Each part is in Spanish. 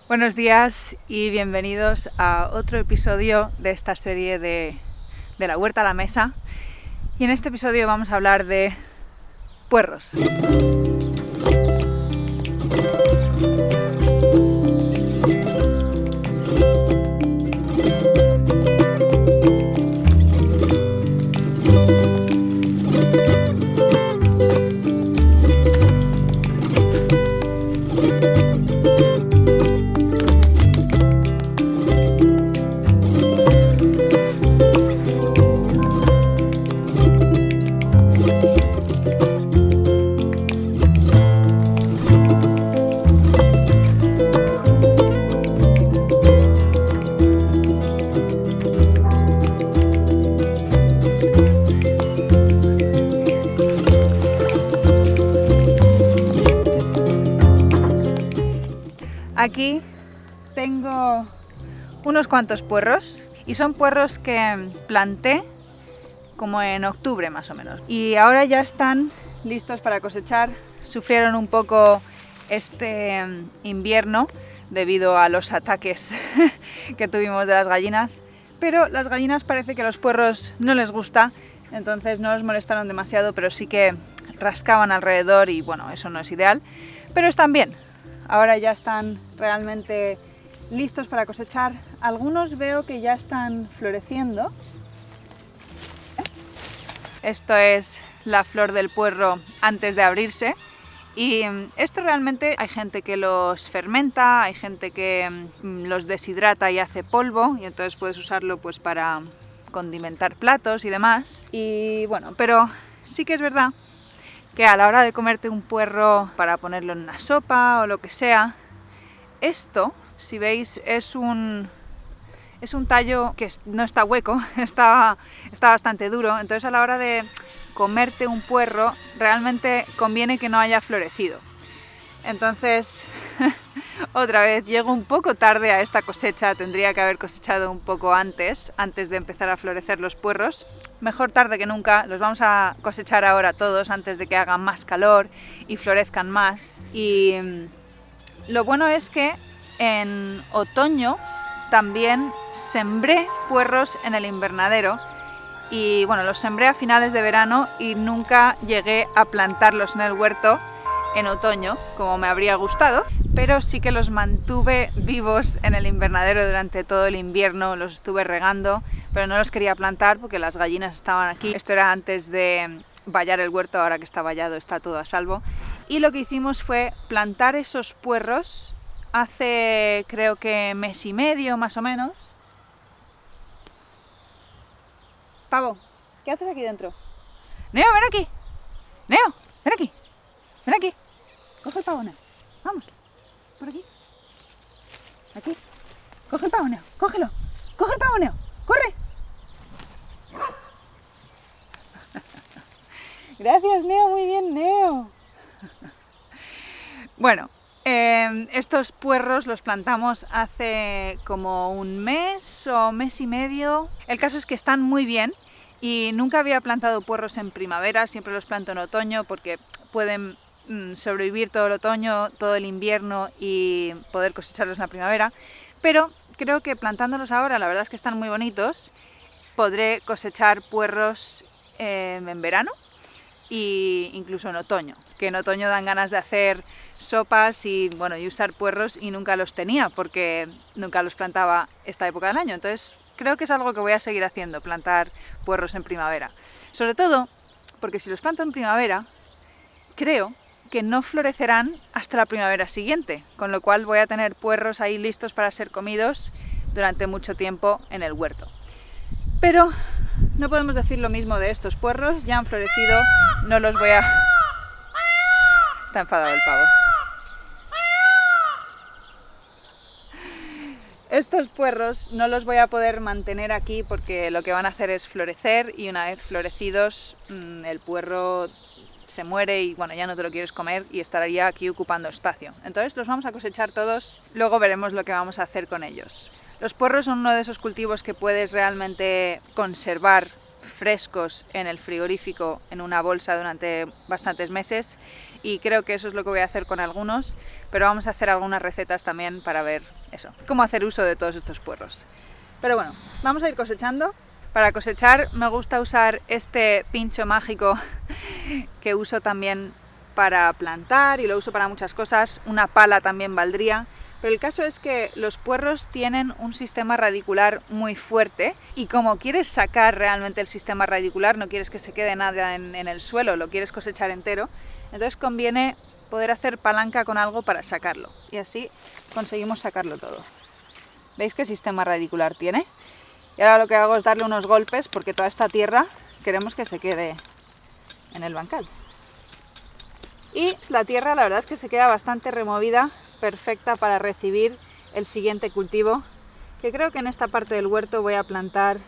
Buenos días y bienvenidos a otro episodio de esta serie de la huerta a la mesa. Y en este episodio vamos a hablar de puerros. Aquí tengo unos cuantos puerros y son puerros que planté como en octubre más o menos. Y ahora ya están listos para cosechar. Sufrieron un poco este invierno debido a los ataques que tuvimos de las gallinas, pero las gallinas parece que a los puerros no les gusta, entonces no los molestaron demasiado, pero sí que rascaban alrededor y bueno, eso no es ideal, pero están bien. Ahora ya están realmente listos para cosechar. Algunos veo que ya están floreciendo. Esto es la flor del puerro antes de abrirse. Y esto realmente hay gente que los fermenta, hay gente que los deshidrata y hace polvo, y entonces puedes usarlo pues para condimentar platos y demás. Y bueno, pero sí que es verdad que a la hora de comerte un puerro para ponerlo en una sopa o lo que sea, esto, si veis, es un tallo que no está hueco, está bastante duro, entonces a la hora de comerte un puerro realmente conviene que no haya florecido. Entonces, otra vez, llego un poco tarde a esta cosecha, tendría que haber cosechado un poco antes de empezar a florecer los puerros. Mejor tarde que nunca, los vamos a cosechar ahora todos antes de que haga más calor y florezcan más. Y lo bueno es que en otoño también sembré puerros en el invernadero y bueno, los sembré a finales de verano y nunca llegué a plantarlos en el huerto en otoño como me habría gustado, pero sí que los mantuve vivos en el invernadero durante todo el invierno, los estuve regando, pero no los quería plantar porque las gallinas estaban aquí. Esto era antes de vallar el huerto, ahora que está vallado está todo a salvo. Y lo que hicimos fue plantar esos puerros hace creo que mes y medio más o menos. Pavo, ¿qué haces aquí dentro? Neo, ven aquí. Neo, ven aquí. Ven aquí. Coge el pavo, Neo. Vamos. Por aquí. Aquí. Coge el pavo, Neo. Cógelo. Coge el pavo, Neo. Corre. Gracias, Neo. Muy bien, Neo. Bueno, estos puerros los plantamos hace como un mes o mes y medio. El caso es que están muy bien y nunca había plantado puerros en primavera, siempre los planto en otoño porque pueden sobrevivir todo el otoño, todo el invierno y poder cosecharlos en la primavera. Pero creo que plantándolos ahora, la verdad es que están muy bonitos. Podré cosechar puerros en verano e incluso en otoño, que en otoño dan ganas de hacer sopas y bueno, y usar puerros y nunca los tenía porque nunca los plantaba esta época del año. Entonces creo que es algo que voy a seguir haciendo, plantar puerros en primavera. Sobre todo porque si los planto en primavera, creo que no florecerán hasta la primavera siguiente, con lo cual voy a tener puerros ahí listos para ser comidos durante mucho tiempo en el huerto. Pero no podemos decir lo mismo de estos puerros, ya han florecido, no los voy a... Está enfadado el pavo. Estos puerros no los voy a poder mantener aquí porque lo que van a hacer es florecer y una vez florecidos el puerro se muere y bueno, ya no te lo quieres comer y estaría aquí ocupando espacio. Entonces los vamos a cosechar todos, luego veremos lo que vamos a hacer con ellos. Los puerros son uno de esos cultivos que puedes realmente conservar frescos en el frigorífico en una bolsa durante bastantes meses, y creo que eso es lo que voy a hacer con algunos, pero vamos a hacer algunas recetas también para ver eso, cómo hacer uso de todos estos puerros. Pero bueno, vamos a ir cosechando. Para cosechar me gusta usar este pincho mágico que uso también para plantar y lo uso para muchas cosas. Una pala también valdría. Pero el caso es que los puerros tienen un sistema radicular muy fuerte y como quieres sacar realmente el sistema radicular, no quieres que se quede nada en el suelo, lo quieres cosechar entero, entonces conviene poder hacer palanca con algo para sacarlo y así conseguimos sacarlo todo. ¿Veis qué sistema radicular tiene? Y ahora lo que hago es darle unos golpes porque toda esta tierra queremos que se quede en el bancal. Y la tierra la verdad es que se queda bastante removida, perfecta para recibir el siguiente cultivo, que creo que en esta parte del huerto voy a plantar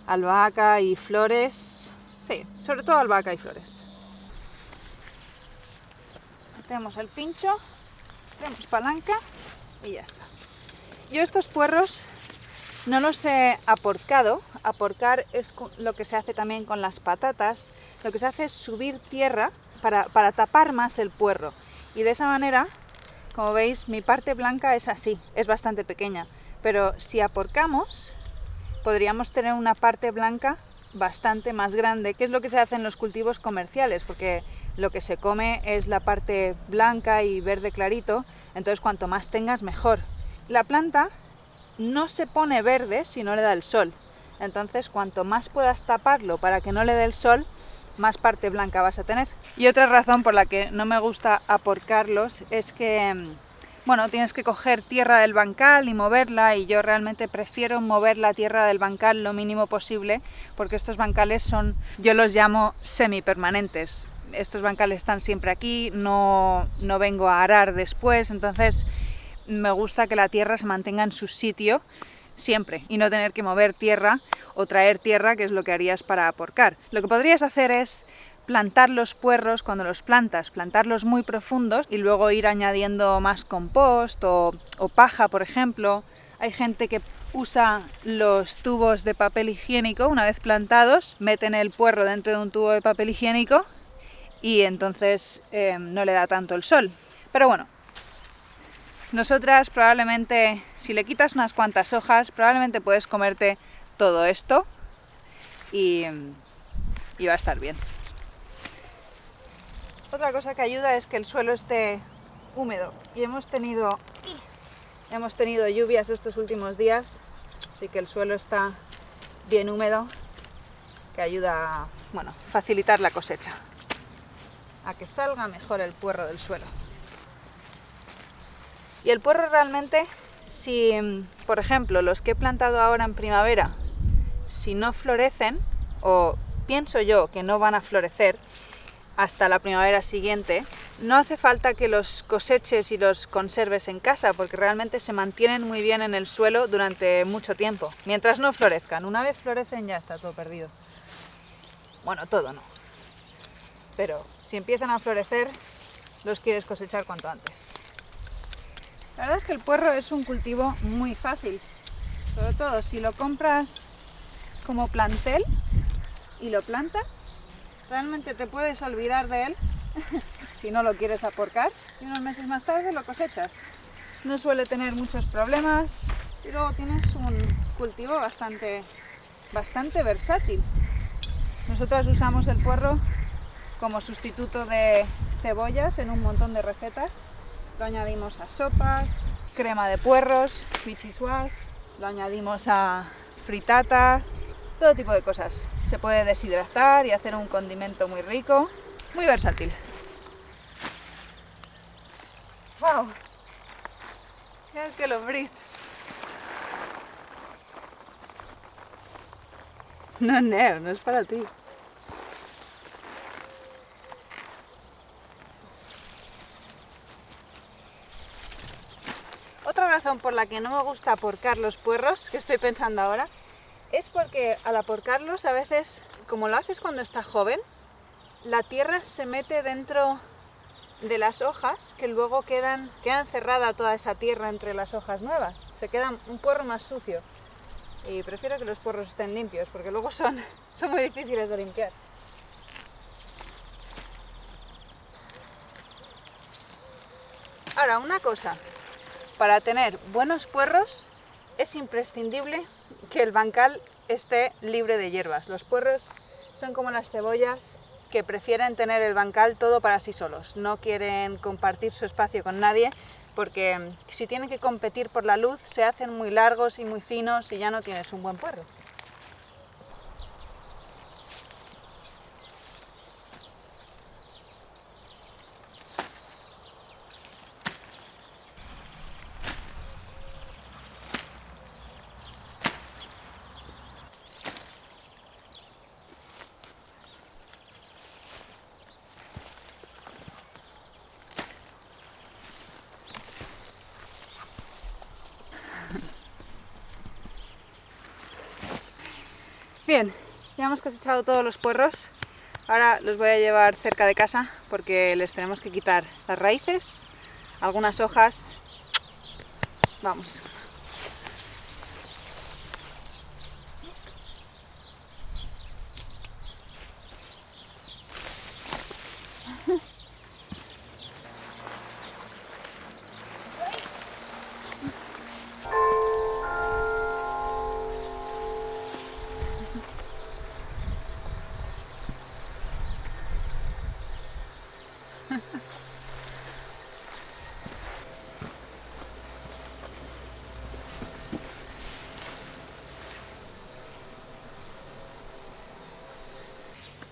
albahaca y flores. Sí, sobre todo albahaca y flores. Metemos el pincho, hacemos palanca y ya está. Yo estos puerros no los he aporcado. Aporcar es lo que se hace también con las patatas. Lo que se hace es subir tierra para tapar más el puerro. Y de esa manera, como veis, mi parte blanca es así, es bastante pequeña. Pero si aporcamos, podríamos tener una parte blanca bastante más grande, que es lo que se hace en los cultivos comerciales, porque lo que se come es la parte blanca y verde clarito, entonces cuanto más tengas, mejor. La planta no se pone verde si no le da el sol, entonces cuanto más puedas taparlo para que no le dé el sol, más parte blanca vas a tener. Y otra razón por la que no me gusta aporcarlos es que, bueno, tienes que coger tierra del bancal y moverla, y yo realmente prefiero mover la tierra del bancal lo mínimo posible, porque estos bancales son, yo los llamo semipermanentes. Estos bancales están siempre aquí, no vengo a arar después, entonces me gusta que la tierra se mantenga en su sitio siempre y no tener que mover tierra o traer tierra, que es lo que harías para aporcar. Lo que podrías hacer es plantar los puerros cuando los plantas, plantarlos muy profundos y luego ir añadiendo más compost o paja, por ejemplo. Hay gente que usa los tubos de papel higiénico, una vez plantados, meten el puerro dentro de un tubo de papel higiénico y entonces no le da tanto el sol. Pero bueno, nosotras probablemente, si le quitas unas cuantas hojas, probablemente puedes comerte todo esto y va a estar bien. Otra cosa que ayuda es que el suelo esté húmedo y hemos tenido lluvias estos últimos días, así que el suelo está bien húmedo, que ayuda a, bueno, facilitar la cosecha, a que salga mejor el puerro del suelo. Y el puerro realmente, si por ejemplo los que he plantado ahora en primavera, si no florecen, o pienso yo que no van a florecer hasta la primavera siguiente, no hace falta que los coseches y los conserves en casa, porque realmente se mantienen muy bien en el suelo durante mucho tiempo, mientras no florezcan. Una vez florecen ya está todo perdido. Bueno, todo no. Pero si empiezan a florecer, los quieres cosechar cuanto antes. La verdad es que el puerro es un cultivo muy fácil, sobre todo si lo compras como plantel y lo plantas, realmente te puedes olvidar de él si no lo quieres aporcar y unos meses más tarde lo cosechas. No suele tener muchos problemas y luego tienes un cultivo bastante versátil. Nosotros usamos el puerro como sustituto de cebollas en un montón de recetas. Lo añadimos a sopas, crema de puerros, vichyssoise, lo añadimos a fritata, todo tipo de cosas. Se puede deshidratar y hacer un condimento muy rico, muy versátil. ¡Wow! Mirad qué lombriz. No, Neo, no es para ti. Otra razón por la que no me gusta aporcar los puerros, que estoy pensando ahora, es porque al aporcarlos a veces, como lo haces cuando está joven, la tierra se mete dentro de las hojas, que luego queda encerrada toda esa tierra entre las hojas nuevas. Se queda un puerro más sucio. Y prefiero que los puerros estén limpios porque luego son muy difíciles de limpiar. Ahora, una cosa, para tener buenos puerros es imprescindible que el bancal esté libre de hierbas. Los puerros son como las cebollas que prefieren tener el bancal todo para sí solos, no quieren compartir su espacio con nadie porque si tienen que competir por la luz se hacen muy largos y muy finos y ya no tienes un buen puerro. Bien, ya hemos cosechado todos los puerros. Ahora los voy a llevar cerca de casa porque les tenemos que quitar las raíces, algunas hojas. Vamos.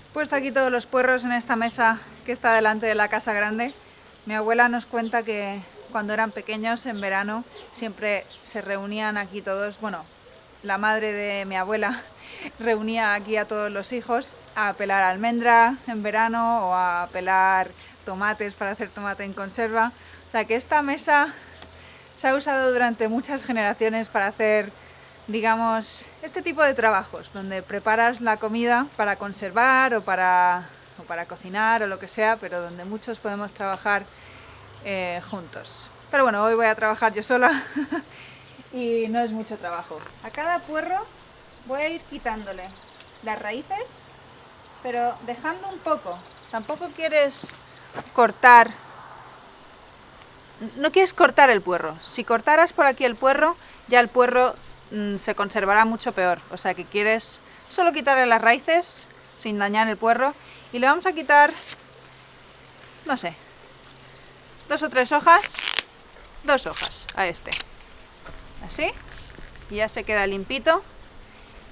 He puesto aquí todos los puerros en esta mesa que está delante de la casa grande. Mi abuela nos cuenta que cuando eran pequeños, en verano, siempre se reunían aquí todos. Bueno, la madre de mi abuela reunía aquí a todos los hijos a pelar almendra en verano o a pelar tomates para hacer tomate en conserva. O sea que esta mesa se ha usado durante muchas generaciones para hacer, digamos, este tipo de trabajos, donde preparas la comida para conservar o para cocinar o lo que sea, pero donde muchos podemos trabajar juntos. Pero bueno, hoy voy a trabajar yo sola y no es mucho trabajo. A cada puerro voy a ir quitándole las raíces, pero dejando un poco. Tampoco quieres cortar, no quieres cortar el puerro. Si cortaras por aquí el puerro, ya el puerro se conservará mucho peor. O sea que quieres solo quitarle las raíces sin dañar el puerro y le vamos a quitar, no sé, 2 o 3 hojas, 2 hojas a este, así, y ya se queda limpito.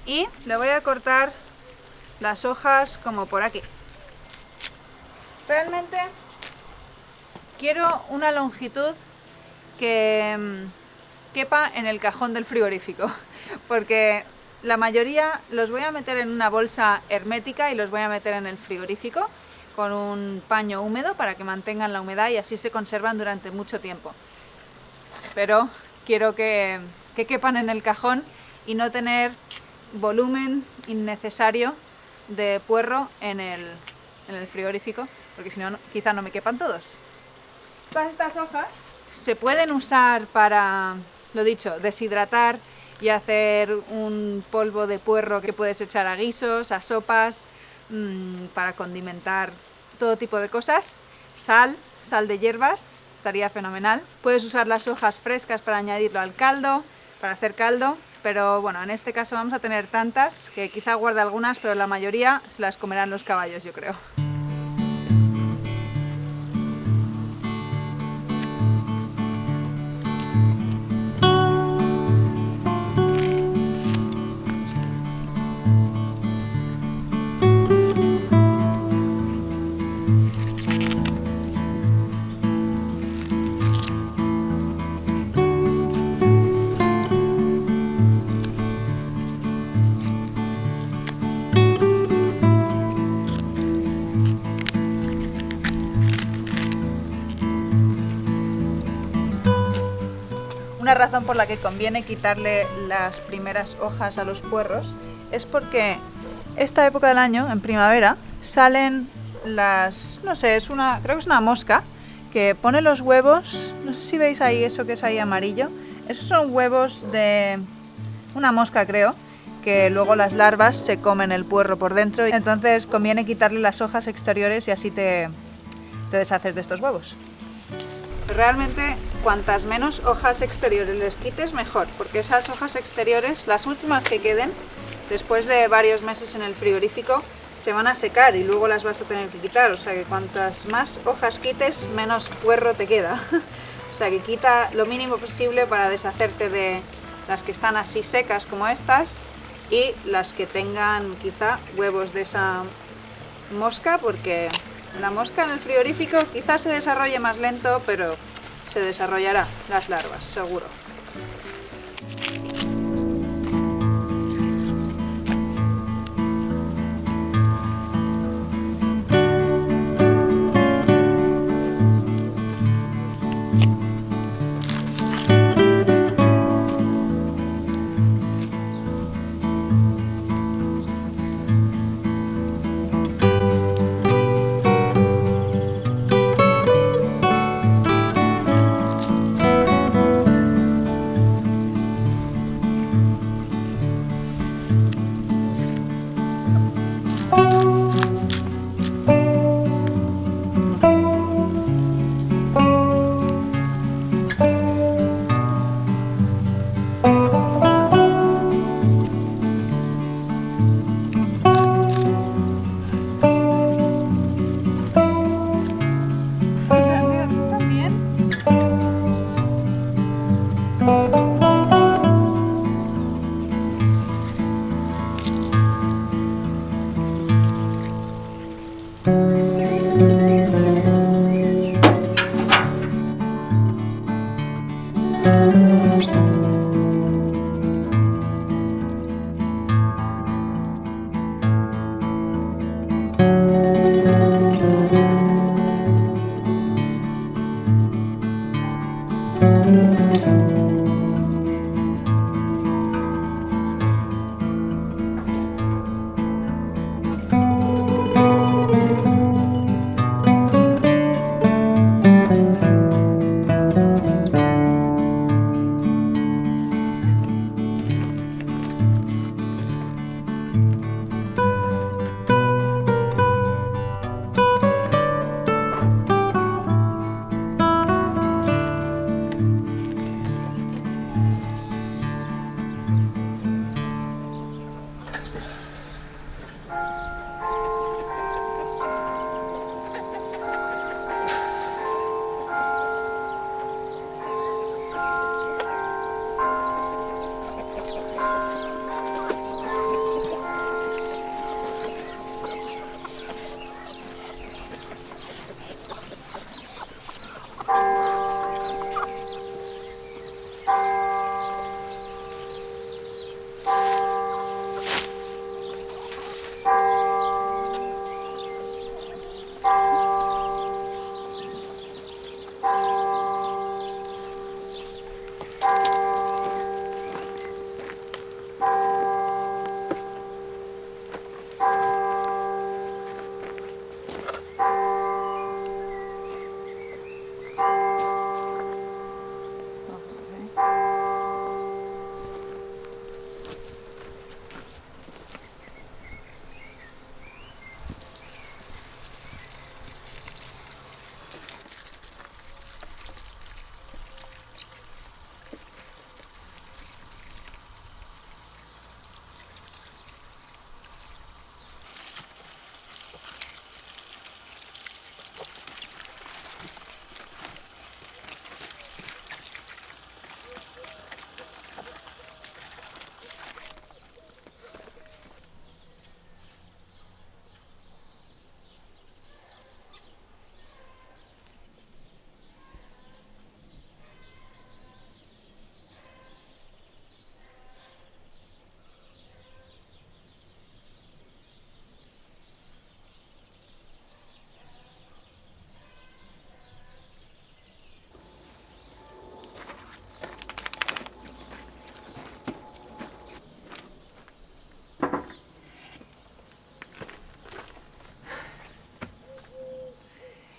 Y le voy a cortar las hojas como por aquí. Realmente quiero una longitud que quepa en el cajón del frigorífico, porque la mayoría los voy a meter en una bolsa hermética y los voy a meter en el frigorífico con un paño húmedo para que mantengan la humedad y así se conservan durante mucho tiempo. Pero quiero que quepan en el cajón y no tener volumen innecesario de puerro en el frigorífico, porque si no, quizá no me quepan todos. Todas estas hojas se pueden usar para, lo dicho, deshidratar y hacer un polvo de puerro que puedes echar a guisos, a sopas, para condimentar todo tipo de cosas. Sal de hierbas, estaría fenomenal. Puedes usar las hojas frescas para añadirlo al caldo, para hacer caldo, pero bueno, en este caso vamos a tener tantas que quizá guarde algunas, pero la mayoría se las comerán los caballos, yo creo. Una razón por la que conviene quitarle las primeras hojas a los puerros es porque esta época del año, en primavera, salen las, no sé, creo que es una mosca que pone los huevos, no sé si veis ahí eso que es ahí amarillo, esos son huevos de una mosca creo, que luego las larvas se comen el puerro por dentro, entonces conviene quitarle las hojas exteriores y así te deshaces de estos huevos. Realmente, cuantas menos hojas exteriores les quites, mejor, porque esas hojas exteriores, las últimas que queden, después de varios meses en el frigorífico, se van a secar y luego las vas a tener que quitar, o sea que cuantas más hojas quites, menos puerro te queda. O sea que quita lo mínimo posible para deshacerte de las que están así secas como estas y las que tengan quizá huevos de esa mosca, porque la mosca en el frigorífico quizás se desarrolle más lento, pero se desarrollará las larvas, seguro.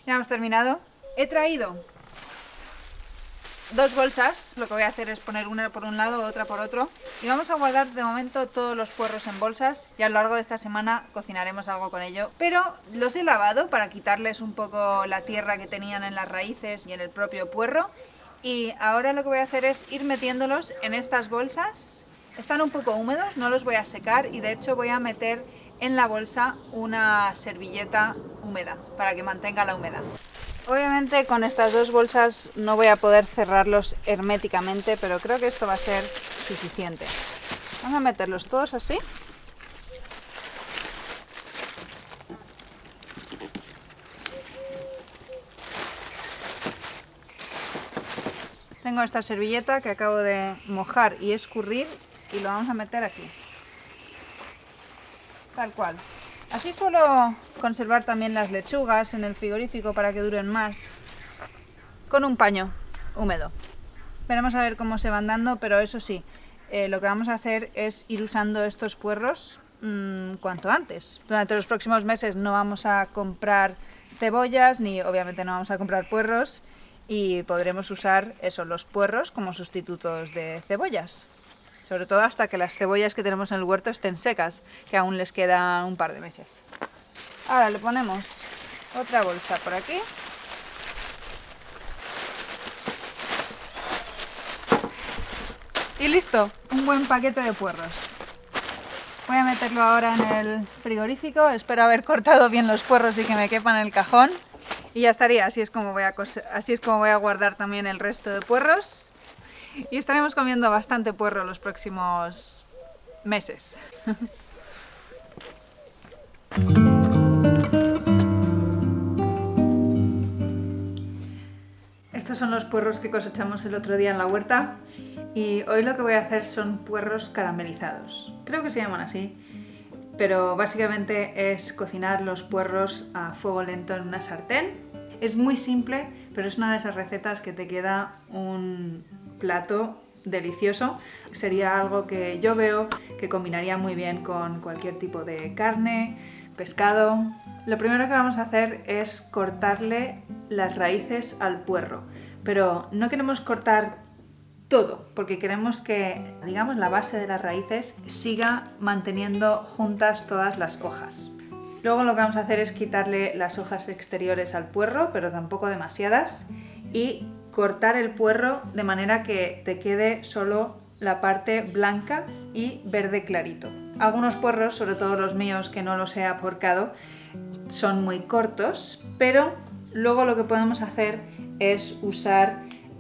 Ya hemos terminado. He traído 2 bolsas, lo que voy a hacer es poner una por un lado, otra por otro. Y vamos a guardar de momento todos los puerros en bolsas y a lo largo de esta semana cocinaremos algo con ello. Pero los he lavado para quitarles un poco la tierra que tenían en las raíces y en el propio puerro. Y ahora lo que voy a hacer es ir metiéndolos en estas bolsas. Están un poco húmedos, no los voy a secar y de hecho voy a meter en la bolsa una servilleta húmeda para que mantenga la humedad. Obviamente con estas 2 bolsas no voy a poder cerrarlos herméticamente, pero creo que esto va a ser suficiente. Vamos a meterlos todos así. Tengo esta servilleta que acabo de mojar y escurrir y lo vamos a meter aquí. Tal cual. Así suelo conservar también las lechugas en el frigorífico para que duren más, con un paño húmedo. Veremos a ver cómo se van dando, pero eso sí, lo que vamos a hacer es ir usando estos puerros cuanto antes. Durante los próximos meses no vamos a comprar cebollas, ni obviamente no vamos a comprar puerros, y podremos usar los puerros como sustitutos de cebollas. Sobre todo hasta que las cebollas que tenemos en el huerto estén secas, que aún les queda un par de meses. Ahora le ponemos otra bolsa por aquí. Y listo, un buen paquete de puerros. Voy a meterlo ahora en el frigorífico, espero haber cortado bien los puerros y que me quepan en el cajón. Y ya estaría, así es como voy a guardar también el resto de puerros. Y estaremos comiendo bastante puerro los próximos meses. Estos son los puerros que cosechamos el otro día en la huerta y hoy lo que voy a hacer son puerros caramelizados. Creo que se llaman así, pero básicamente es cocinar los puerros a fuego lento en una sartén. Es muy simple, pero es una de esas recetas que te queda un plato delicioso. Sería algo que yo veo que combinaría muy bien con cualquier tipo de carne, pescado. Lo primero que vamos a hacer es cortarle las raíces al puerro, pero no queremos cortar todo, porque queremos que, digamos, la base de las raíces siga manteniendo juntas todas las hojas. Luego lo que vamos a hacer es quitarle las hojas exteriores al puerro, pero tampoco demasiadas, y cortar el puerro de manera que te quede solo la parte blanca y verde clarito. Algunos puerros, sobre todo los míos que no los he aporcado, son muy cortos, pero luego lo que podemos hacer es usar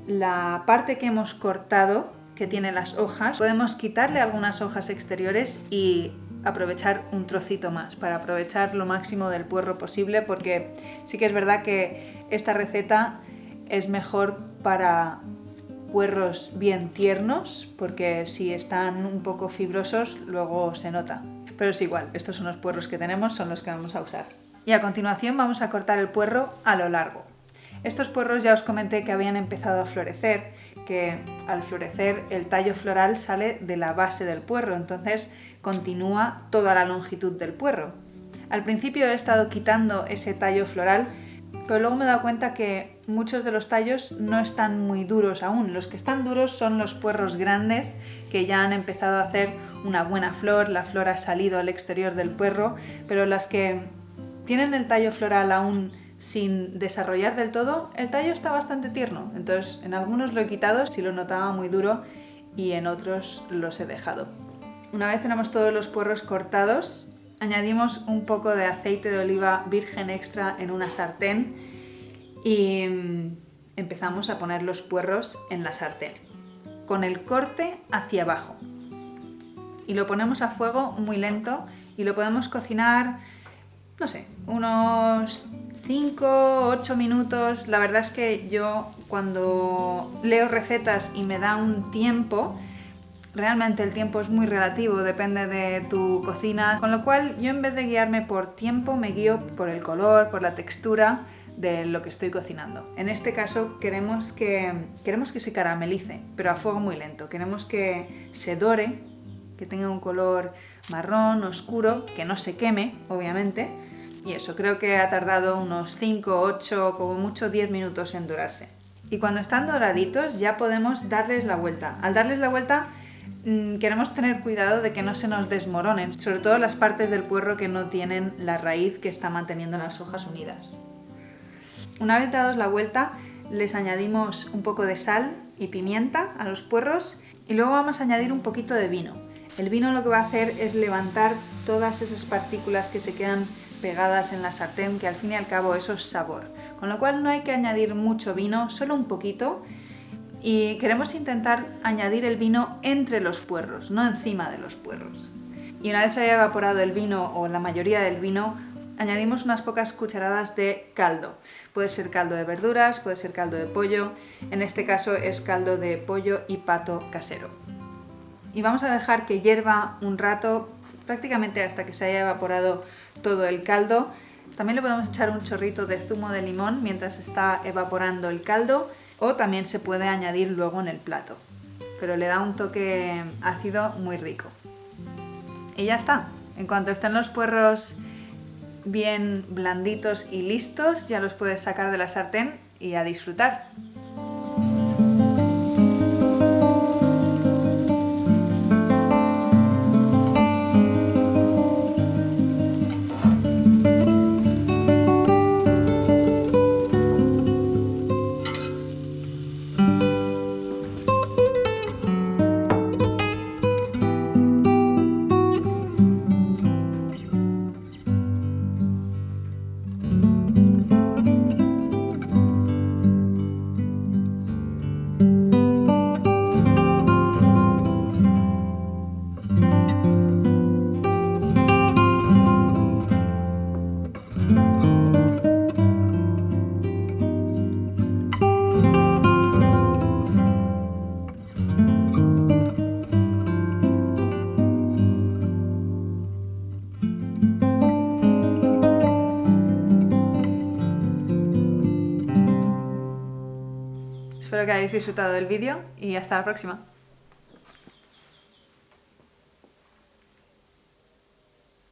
la parte que hemos cortado, que tiene las hojas. Podemos quitarle algunas hojas exteriores y aprovechar un trocito más, para aprovechar lo máximo del puerro posible, porque sí que es verdad que esta receta es mejor para puerros bien tiernos, porque si están un poco fibrosos luego se nota. Pero es igual, estos son los puerros que tenemos, son los que vamos a usar. Y a continuación vamos a cortar el puerro a lo largo. Estos puerros ya os comenté que habían empezado a florecer, que al florecer el tallo floral sale de la base del puerro, entonces continúa toda la longitud del puerro. Al principio he estado quitando ese tallo floral, pero luego me he dado cuenta que muchos de los tallos no están muy duros aún. Los que están duros son los puerros grandes que ya han empezado a hacer una buena flor, la flor ha salido al exterior del puerro, pero las que tienen el tallo floral aún sin desarrollar del todo, el tallo está bastante tierno. Entonces en algunos lo he quitado si lo notaba muy duro y en otros los he dejado. Una vez tenemos todos los puerros cortados, añadimos un poco de aceite de oliva virgen extra en una sartén y empezamos a poner los puerros en la sartén, con el corte hacia abajo. Y lo ponemos a fuego muy lento y lo podemos cocinar, no sé, unos 5 o 8 minutos. La verdad es que yo cuando leo recetas y me da un tiempo, realmente el tiempo es muy relativo, depende de tu cocina, con lo cual yo en vez de guiarme por tiempo me guío por el color, por la textura de lo que estoy cocinando. En este caso queremos que se caramelice, pero a fuego muy lento. Queremos que se dore, que tenga un color marrón, oscuro, que no se queme, obviamente. Y eso, creo que ha tardado unos 5, 8, como mucho 10 minutos en dorarse. Y cuando están doraditos ya podemos darles la vuelta. Al darles la vuelta queremos tener cuidado de que no se nos desmoronen, sobre todo las partes del puerro que no tienen la raíz que está manteniendo las hojas unidas. Una vez dados la vuelta, les añadimos un poco de sal y pimienta a los puerros y luego vamos a añadir un poquito de vino. El vino lo que va a hacer es levantar todas esas partículas que se quedan pegadas en la sartén, que al fin y al cabo eso es sabor. Con lo cual no hay que añadir mucho vino, solo un poquito, y queremos intentar añadir el vino entre los puerros, no encima de los puerros. Y una vez se haya evaporado el vino o la mayoría del vino, añadimos unas pocas cucharadas de caldo. Puede ser caldo de verduras, puede ser caldo de pollo, en este caso es caldo de pollo y pato casero. Y vamos a dejar que hierva un rato, prácticamente hasta que se haya evaporado todo el caldo. También le podemos echar un chorrito de zumo de limón mientras está evaporando el caldo, o también se puede añadir luego en el plato, pero le da un toque ácido muy rico. Y ya está. En cuanto estén los puerros bien blanditos y listos, ya los puedes sacar de la sartén y a disfrutar. Espero que hayáis disfrutado del vídeo y hasta la próxima.